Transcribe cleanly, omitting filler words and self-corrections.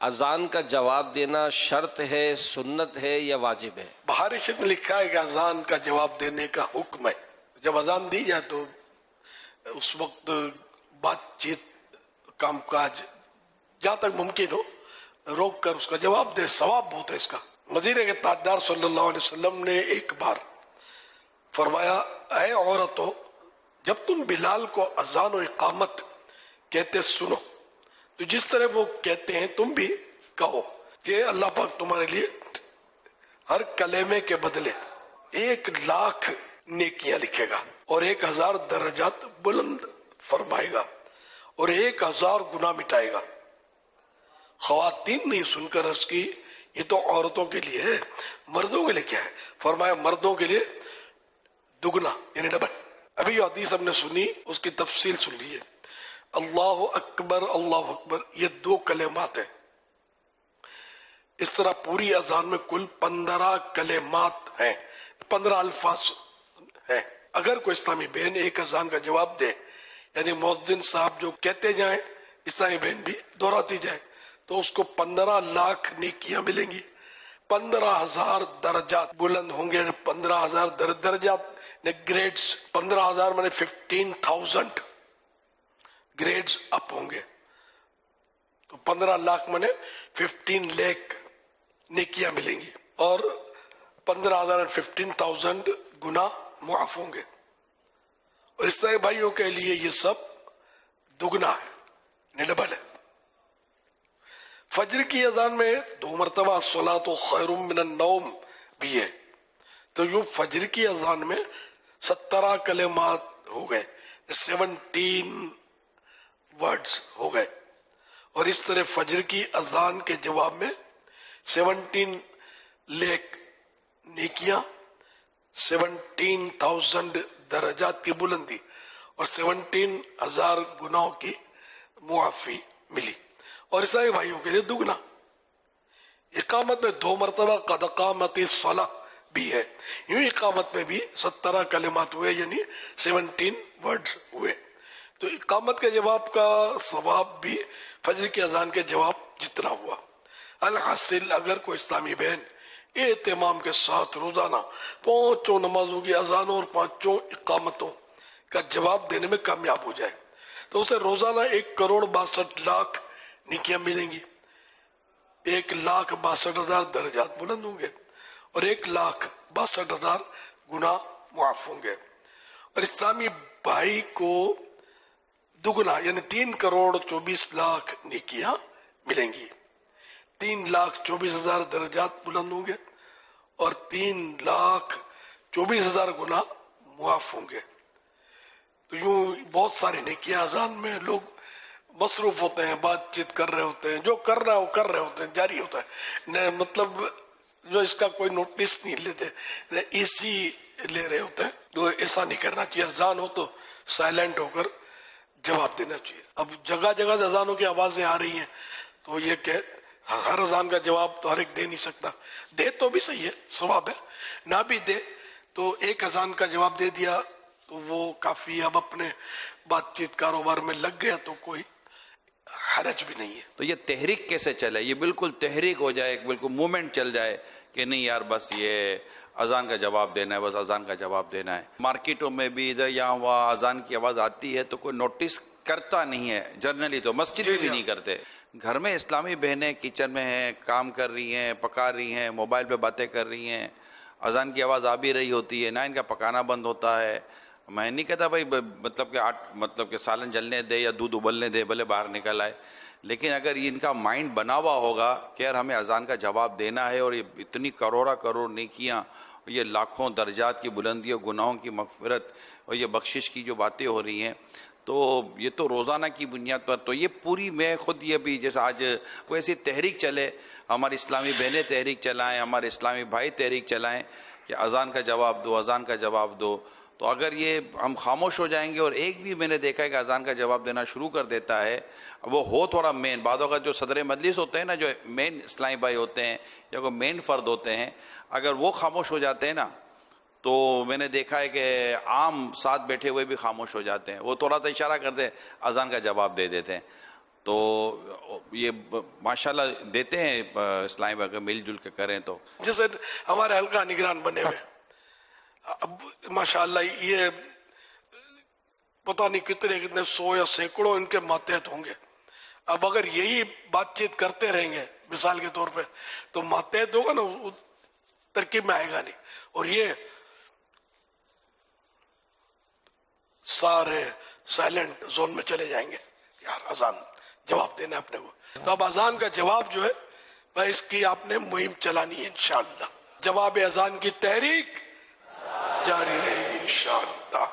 اذان کا جواب دینا شرط ہے، سنت ہے یا واجب ہے؟ بہار شریف میں لکھا ہے کہ اذان کا جواب دینے کا حکم ہے. جب اذان دی جائے تو اس وقت بات چیت، کام کاج جہاں تک ممکن ہو روک کر اس کا جواب دے، ثواب بہت ہے اس کا. مدینے کے تاجدار صلی اللہ علیہ وسلم نے ایک بار فرمایا، اے عورتوں، جب تم بلال کو اذان و اقامت کہتے سنو تو جس طرح وہ کہتے ہیں تم بھی کہو کہ اللہ پاک تمہارے لیے ہر کلمے کے بدلے 1,00,000 نیکیاں لکھے گا اور 1,000 درجات بلند فرمائے گا اور 1,000 گناہ مٹائے گا. خواتین نے سن کر عرض کی، یہ تو عورتوں کے لیے ہے، مردوں کے لیے کیا ہے؟ فرمایا مردوں کے لیے دگنا یعنی ڈبل. ابھی جو حدیث ہم نے سنی اس کی تفصیل سن لیجیے. اللہ اکبر اللہ اکبر یہ 2 کلمات ہیں. اس طرح پوری اذان میں کل 15 کلمات ہیں، 15 الفاظ ہیں. اگر کوئی اسلامی بہن ایک اذان کا جواب دے، یعنی مؤذن صاحب جو کہتے جائیں اسلامی بہن بھی دہراتی جائے، تو اس کو 15,00,000 نیکیاں ملیں گی، 15,000 درجات بلند ہوں گے. 15,000 درجات گریڈز، 15,000 میں 15,000 گریڈز اپ ہوں گے. تو 15,00,000 میں 15 لاکھ نیکیاں ملیں گی اور 15,000 اور 15,000 گناہ معاف ہوں گے. اور اس طرح بھائیوں کے لیے یہ سب دگنا ہے، ڈبل ہے. فجر کی اذان میں 2 مرتبہ الصلاۃ خیر من النوم بھی ہے. تو یوں فجر کی اذان میں 17 کلمات ہو گئے، 17 ورڈز ہو گئے. اور اس طرح فجر کی اذان کے جواب میں 17 لاکھ نیکیاں، 17,000 درجات کی بلندی اور 17,000 گناہوں کی معافی ملی. اور عیسائی بھائیوں کے لیے دگنا. اقامت میں 2 مرتبہ قد قامت الصلاۃ بھی ہے. یوں اقامت میں بھی 17 کلمات ہوئے، یعنی 17 ورڈز ہوئے. تو اقامت کے جواب کا ثواب بھی فجر کی اذان کے جواب جتنا ہوا. الحاصل اگر کوئی اسلامی بہن اہتمام کے ساتھ روزانہ 5 نمازوں کی اذانوں اور 5 اقامتوں کا جواب دینے میں کامیاب ہو جائے تو اسے روزانہ 1,62,00,000 نیکیاں ملیں گی، 1,62,000 درجات بلند ہوں گے اور 1,62,000 گناہ معاف ہوں گے. اور اسلامی بھائی کو دگنا یعنی 3,24,00,000 نیکیاں ملیں گی، 3,24,000 درجات بلند ہوں گے اور 3,24,000 گناہ معاف ہوں گے. تو یوں بہت ساری نیکیاں اذان میں لوگ مصروف ہوتے ہیں، بات چیت کر رہے ہوتے ہیں، جو کر رہا ہے وہ کر رہے ہوتے ہیں، جاری ہوتا ہے. مطلب جو اس کا کوئی نوٹس نہیں لیتے، ایسی لے رہے ہوتے ہیں. تو ایسا نہیں کرنا چاہیے. اذان ہو تو سائلنٹ ہو کر جواب دینا چاہیے. اب جگہ جگہ سے اذانوں کی آوازیں آ رہی ہیں تو یہ کہ ہر اذان کا جواب تو ہر ایک دے نہیں سکتا. دے تو بھی صحیح ہے، ثواب ہے. نہ بھی دے تو ایک اذان کا جواب دے دیا تو وہ کافی. اب اپنے بات چیت کاروبار میں لگ گیا تو کوئی حرج بھی نہیں ہے. تو یہ تحریک کیسے چلے؟ یہ بالکل تحریک ہو جائے، بالکل مومنٹ چل جائے کہ نہیں یار بس یہ اذان کا جواب دینا ہے، بس اذان کا جواب دینا ہے. مارکیٹوں میں بھی ادھر یہاں وہاں اذان کی آواز آتی ہے تو کوئی نوٹس کرتا نہیں ہے جنرلی. تو مسجد میں بھی نہیں کرتے. گھر میں اسلامی بہنیں کچن میں ہیں، کام کر رہی ہیں، پکا رہی ہیں، موبائل پہ باتیں کر رہی ہیں، اذان کی آواز آ بھی رہی ہوتی ہے، نہ ان کا پکانا بند ہوتا ہے. میں نہیں کہتا بھائی مطلب کہ سالن جلنے دے یا دودھ ابلنے دے، بھلے باہر نکل آئے، لیکن اگر ان کا مائنڈ بنا ہوا ہوگا کہ یار ہمیں اذان کا جواب دینا ہے اور یہ اتنی کروڑ نیکیاں، یہ لاکھوں درجات کی بلندی اور گناہوں کی مغفرت اور یہ بخشش کی جو باتیں ہو رہی ہیں، تو یہ تو روزانہ کی بنیاد پر. تو یہ پوری میں خود یہ بھی جیسے آج کوئی ایسی تحریک چلے، ہماری اسلامی بہنیں تحریک چلائیں، ہمارے اسلامی بھائی تحریک چلائیں کہ اذان کا جواب دو، اذان کا جواب دو. تو اگر یہ ہم خاموش ہو جائیں گے اور ایک بھی میں نے دیکھا ہے کہ اذان کا جواب دینا شروع کر دیتا ہے، وہ ہو تھوڑا مین، بعض اوقات جو صدر مجلس ہوتے ہیں نا، جو مین اسلامی بھائی ہوتے ہیں یا کوئی مین فرد ہوتے ہیں، اگر وہ خاموش ہو جاتے ہیں نا تو میں نے دیکھا ہے کہ عام ساتھ بیٹھے ہوئے بھی خاموش ہو جاتے ہیں. وہ تھوڑا سا اشارہ کرتے اذان کا جواب دے دیتے ہیں. تو یہ ماشاءاللہ دیتے ہیں اسلامی بھائی، اگر مل جل کے کریں تو. جیسے ہمارے حلقہ نگران بنے ہوئے، اب ماشاءاللہ یہ پتہ نہیں کتنے 100 یا سینکڑوں ان کے ماتحت ہوں گے. اب اگر یہی بات چیت کرتے رہیں گے مثال کے طور پہ تو ماتحت ہوگا نا، ترکیب میں آئے گا نہیں. اور یہ سارے سائلنٹ زون میں چلے جائیں گے، یار اذان جواب دینا ہے اپنے کو. تو اب اذان کا جواب جو ہے بھائی اس کی آپ نے مہم چلانی ہے انشاءاللہ. جواب اذان کی تحریک جاری رہے گی انشاءاللہ.